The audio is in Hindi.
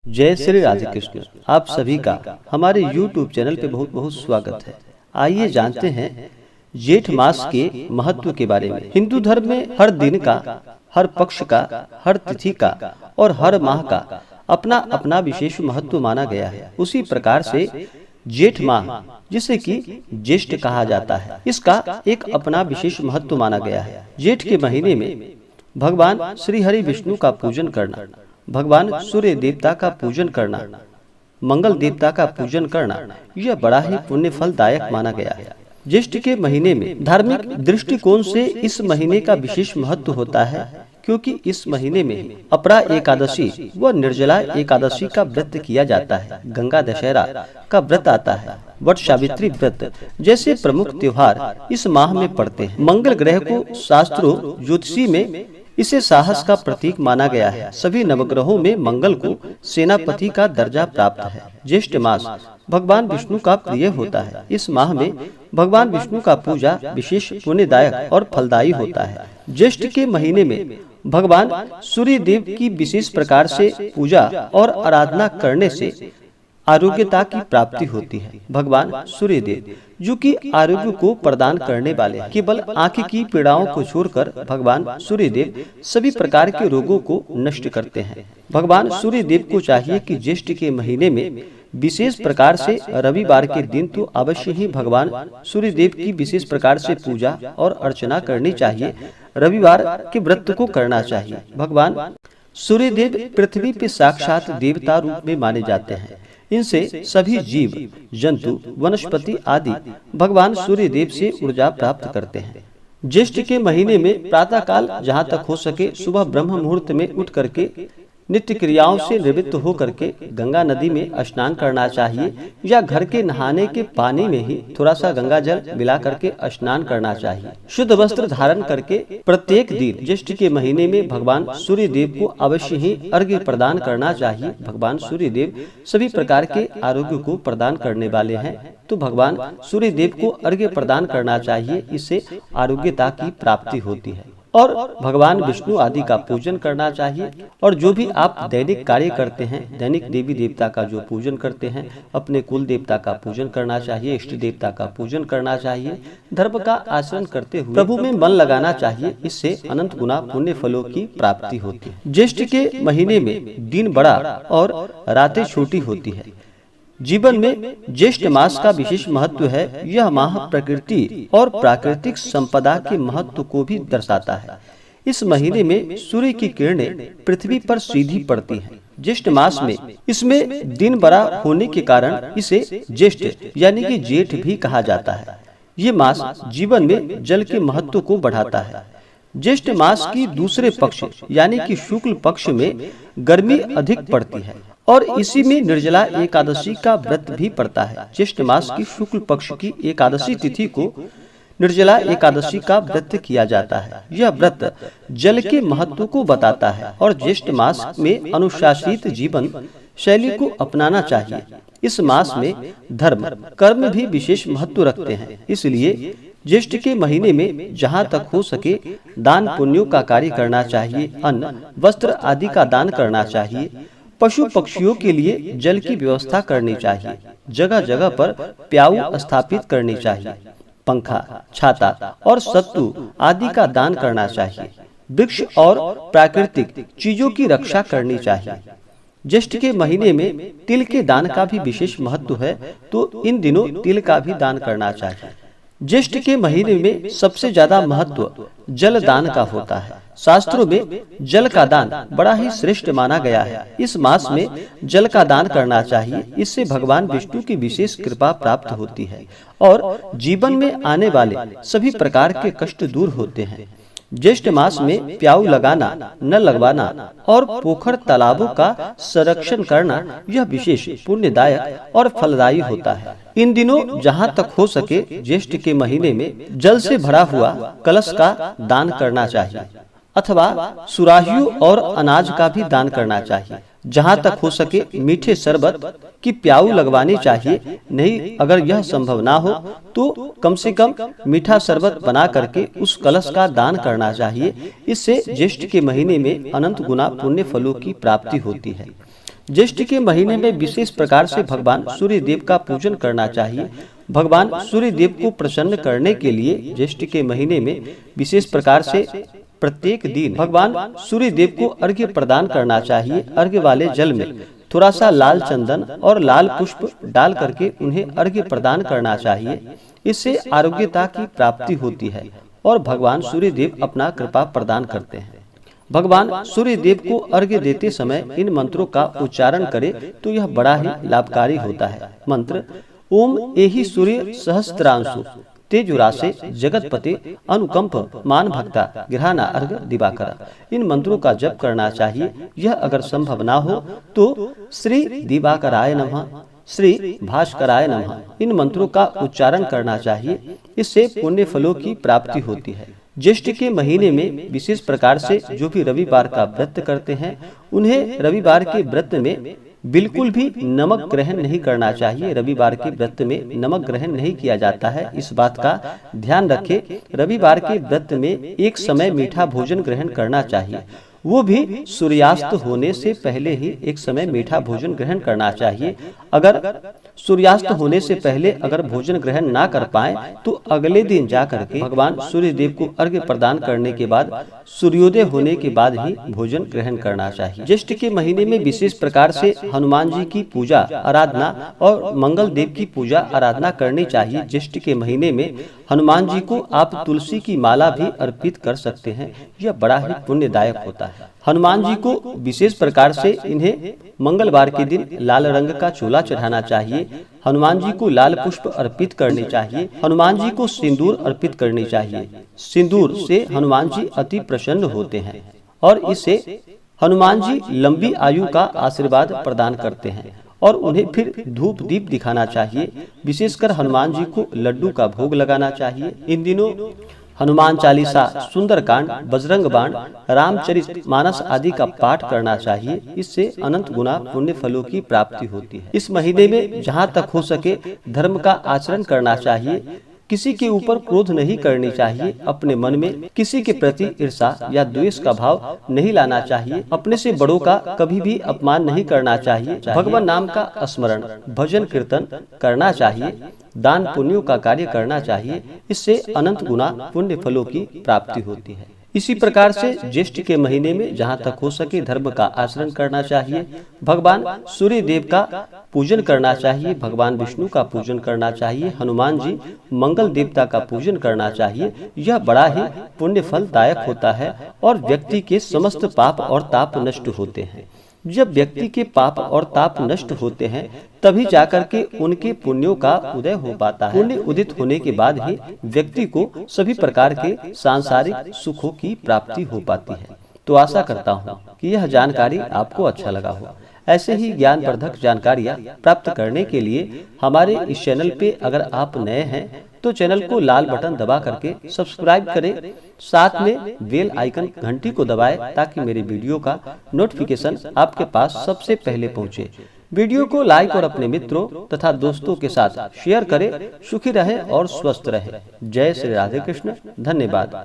जय श्री राधे कृष्ण। आप सभी का हमारे YouTube चैनल पे बहुत बहुत स्वागत है। आइए जानते हैं जेठ मास के महत्व के बारे में। हिंदू धर्म में हर दिन का, हर पक्ष का, हर तिथि का और हर माह का अपना अपना विशेष महत्व माना गया है। उसी प्रकार से जेठ माह, जिसे कि ज्येष्ठ कहा जाता है, इसका एक अपना विशेष महत्व माना गया है। जेठ के महीने में भगवान श्री हरि विष्णु का पूजन करना, भगवान सूर्य देवता का पूजन करना, मंगल देवता का पूजन करना, यह बड़ा ही पुण्य फलदायक माना गया है। ज्येष्ठ के महीने में धार्मिक दृष्टिकोण से इस महीने का विशेष महत्व होता है, क्योंकि इस महीने में अपरा एकादशी व निर्जला एकादशी का व्रत किया जाता है। गंगा दशहरा का व्रत आता है। वट सावित्री व्रत जैसे प्रमुख त्योहार इस माह में पड़ते हैं। मंगल ग्रह को शास्त्रों ज्योतिषी में इसे साहस का प्रतीक माना गया है। सभी नवग्रहों में मंगल को सेनापति का दर्जा प्राप्त है। ज्येष्ठ मास भगवान विष्णु का प्रिय होता है। इस माह में भगवान विष्णु का पूजा विशेष पुण्यदायक और फलदायी होता है। ज्येष्ठ के महीने में भगवान सूर्य देव की विशेष प्रकार से पूजा और आराधना करने से आरोग्यता की प्राप्ति होती है। भगवान सूर्य देव जो कि आरोग्य को प्रदान करने वाले हैं। केवल आंख की पीड़ाओं को छोड़कर भगवान सूर्य देव सभी प्रकार के रोगों को नष्ट करते हैं। भगवान सूर्य देव को चाहिए कि ज्येष्ठ के महीने में विशेष प्रकार से रविवार के दिन तो अवश्य ही भगवान सूर्य देव की विशेष प्रकार से पूजा और अर्चना करनी चाहिए। रविवार के व्रत को करना चाहिए। भगवान सूर्य देव पृथ्वी पे साक्षात देवता रूप में माने जाते हैं। इनसे सभी जीव जंतु वनस्पति आदि भगवान सूर्य देव से ऊर्जा प्राप्त करते हैं। ज्येष्ठ के महीने में प्रातः काल जहाँ तक हो सके सुबह ब्रह्म मुहूर्त में उठ करके नित्य क्रियाओं से निवृत्त हो करके गंगा नदी में स्नान करना चाहिए, या घर के नहाने के पानी में ही थोड़ा सा गंगा जल मिला करके स्नान करना चाहिए। शुद्ध वस्त्र धारण करके प्रत्येक दिन ज्येष्ठ के महीने में भगवान सूर्य देव को अवश्य ही अर्घ्य प्रदान करना चाहिए। भगवान सूर्य देव सभी प्रकार के आरोग्य को प्रदान करने वाले हैं, तो भगवान सूर्य देव को अर्घ्य प्रदान करना चाहिए। इससे आरोग्यता की प्राप्ति होती है। और भगवान विष्णु आदि का पूजन करना चाहिए। और जो भी आप दैनिक कार्य करते हैं, दैनिक देवी देवता का जो पूजन करते हैं, अपने कुल देवता का पूजन करना चाहिए, इष्ट देवता का पूजन करना चाहिए। धर्म का आचरण करते हुए प्रभु में मन लगाना चाहिए। इससे अनंत गुना पुण्य फलों की प्राप्ति होती है। ज्येष्ठ के महीने में दिन बड़ा और रातें छोटी होती है। जीवन में ज्येष्ठ मास का विशेष महत्व है। यह माह प्रकृति और प्राकृतिक संपदा के महत्व को भी दर्शाता है। इस महीने में सूर्य की किरणें पृथ्वी पर सीधी पड़ती हैं। ज्येष्ठ मास में इसमें दिन बड़ा होने के कारण इसे ज्येष्ठ यानी कि जेठ भी कहा जाता है। ये मास जीवन में जल के महत्व को बढ़ाता है। ज्येष्ठ मास की दूसरे पक्ष यानी कि शुक्ल पक्ष में गर्मी अधिक पड़ती है और इसी में निर्जला एकादशी का व्रत भी पड़ता है। ज्येष्ठ मास की शुक्ल पक्ष की एकादशी तिथि को निर्जला एकादशी का व्रत किया जाता है। यह व्रत जल के महत्व को बताता है और ज्येष्ठ मास में अनुशासित जीवन शैली को अपनाना चाहिए। इस मास में धर्म कर्म भी विशेष महत्व रखते हैं। इसलिए ज्येष्ठ के महीने में जहाँ तक हो सके दान पुण्यों का कार्य करना चाहिए। अन्न वस्त्र आदि का दान करना चाहिए। पशु पक्षियों के लिए जल की व्यवस्था करनी चाहिए। जगह जगह पर प्याऊ स्थापित करनी चाहिए। पंखा, छाता और सत्तू आदि का दान करना चाहिए। वृक्ष और प्राकृतिक चीजों की रक्षा करनी चाहिए। ज्येष्ठ के महीने में तिल के दान का भी विशेष महत्व है, तो इन दिनों तिल का भी दान करना चाहिए। ज्येष्ठ के महीने में सबसे ज्यादा महत्व जल दान का होता है। शास्त्रों में जल का दान बड़ा ही श्रेष्ठ माना गया है। इस मास में जल का दान करना चाहिए। इससे भगवान विष्णु की विशेष कृपा प्राप्त होती है और जीवन में आने वाले सभी प्रकार के कष्ट दूर होते हैं। ज्येष्ठ मास में प्याऊ लगाना, न लगवाना और पोखर तालाबों का संरक्षण करना यह विशेष पुण्यदायक और फलदायी होता है। इन दिनों जहाँ तक हो सके ज्येष्ठ के महीने में जल से भरा हुआ कलश का दान करना चाहिए अथवा सुराहियों और अनाज का भी दान करना चाहिए। जहाँ तक हो सके मीठे शरबत की प्याऊ लगवानी चाहिए। नहीं, अगर यह संभव ना हो तो कम से कम मीठा शरबत बना करके उस कलश का दान करना चाहिए। इससे ज्येष्ठ के महीने में अनंत गुना पुण्य फलों की प्राप्ति होती है। ज्येष्ठ के महीने में विशेष प्रकार से भगवान सूर्य देव का पूजन करना चाहिए। भगवान सूर्य देव को प्रसन्न करने के लिए ज्येष्ठ के महीने में विशेष प्रकार से प्रत्येक दिन भगवान सूर्य देव को अर्घ्य प्रदान करना चाहिए। अर्घ्य वाले जल में थोड़ा सा लाल चंदन और लाल पुष्प डाल करके उन्हें अर्घ्य प्रदान करना चाहिए। इससे आरोग्यता की प्राप्ति होती है और भगवान सूर्य देव अपना कृपा प्रदान करते हैं। भगवान सूर्य देव को अर्घ्य देते समय इन मंत्रों का उच्चारण करें तो यह बड़ा ही लाभकारी होता है। मंत्र: ओम एहि सूर्य सहस्त्रांशु तेजुरासे जगतपते अनुकंप मान भक्ता गृहाना अर्घ दिवाकर। इन मंत्रों का जप करना चाहिए। यह अगर संभव ना हो तो श्री दिवाकराय नमः, श्री भास्कराय नमः इन मंत्रों का उच्चारण करना चाहिए। इससे पुण्य फलों की प्राप्ति होती है। ज्येष्ठ के महीने में विशेष प्रकार से जो भी रविवार का व्रत करते हैं उन्हें रविवार के व्रत में बिल्कुल भी नमक ग्रहण नहीं करना चाहिए। रविवार के व्रत में नमक ग्रहण नहीं किया जाता है, इस बात का ध्यान रखें। रविवार के व्रत में एक समय मीठा भोजन ग्रहण करना चाहिए, वो भी सूर्यास्त होने से पहले ही एक समय मीठा भोजन ग्रहण करना चाहिए। अगर सूर्यास्त होने से पहले अगर भोजन ग्रहण ना कर पाए तो अगले दिन जाकर के भगवान सूर्य देव को अर्घ्य प्रदान करने के बाद सूर्योदय होने के बाद ही भोजन ग्रहण करना चाहिए। ज्येष्ठ के महीने में विशेष प्रकार से हनुमान जी की पूजा आराधना और मंगल देव की पूजा आराधना करनी चाहिए। ज्येष्ठ के महीने में हनुमान जी को आप तुलसी की माला भी अर्पित कर सकते हैं, यह बड़ा ही पुण्यदायक होता है। हनुमान जी को विशेष प्रकार से इन्हें मंगलवार के दिन लाल रंग का चोला चढ़ाना चाहिए। हनुमान जी को लाल पुष्प अर्पित करने चाहिए। हनुमान जी को सिंदूर अर्पित करनी चाहिए। सिंदूर से हनुमान जी अति प्रसन्न होते हैं और इससे हनुमान जी लंबी आयु का आशीर्वाद प्रदान करते हैं और उन्हें फिर धूप दीप दिखाना चाहिए। विशेषकर हनुमान जी को लड्डू का भोग लगाना चाहिए। इन दिनों हनुमान चालीसा, सुंदरकांड, बजरंग बाण, रामचरित मानस आदि का पाठ करना चाहिए। इससे अनंत गुना पुण्य फलों की प्राप्ति होती है। इस महीने में जहाँ तक हो सके धर्म का आचरण करना चाहिए। किसी के ऊपर क्रोध नहीं करनी चाहिए। अपने मन में किसी के प्रति ईर्षा या द्वेष का भाव नहीं लाना चाहिए। अपने से बड़ों का कभी भी अपमान नहीं करना चाहिए। भगवान नाम का स्मरण, भजन कीर्तन करना चाहिए। दान पुण्यों का कार्य करना चाहिए। इससे अनंत गुना पुण्य फलों की प्राप्ति होती है। इसी प्रकार से ज्येष्ठ के महीने में जहाँ तक हो सके धर्म का आचरण करना चाहिए। भगवान सूर्य देव का पूजन करना चाहिए। भगवान विष्णु का पूजन करना चाहिए। हनुमान जी मंगल देवता का पूजन करना चाहिए। यह बड़ा ही पुण्य फलदायक होता है और व्यक्ति के समस्त पाप और ताप नष्ट होते हैं। जब व्यक्ति के पाप और ताप नष्ट होते हैं तभी जाकर के उनके पुण्यों का उदय हो पाता है। पुण्य उदित होने के बाद ही व्यक्ति को सभी प्रकार के सांसारिक सुखों की प्राप्ति हो पाती है। तो आशा करता हूँ कि यह जानकारी आपको अच्छा लगा हो। ऐसे ही ज्ञानवर्धक जानकारियाँ प्राप्त करने के लिए हमारे इस चैनल पे अगर आप नए हैं तो चैनल को लाल बटन दबा करके सब्सक्राइब करें। साथ में बेल आइकन घंटी को दबाएं ताकि मेरे वीडियो का नोटिफिकेशन आपके पास सबसे पहले पहुंचे। वीडियो को लाइक और अपने मित्रों तथा दोस्तों के साथ शेयर करें। सुखी रहें और स्वस्थ रहें। जय श्री राधे कृष्ण। धन्यवाद।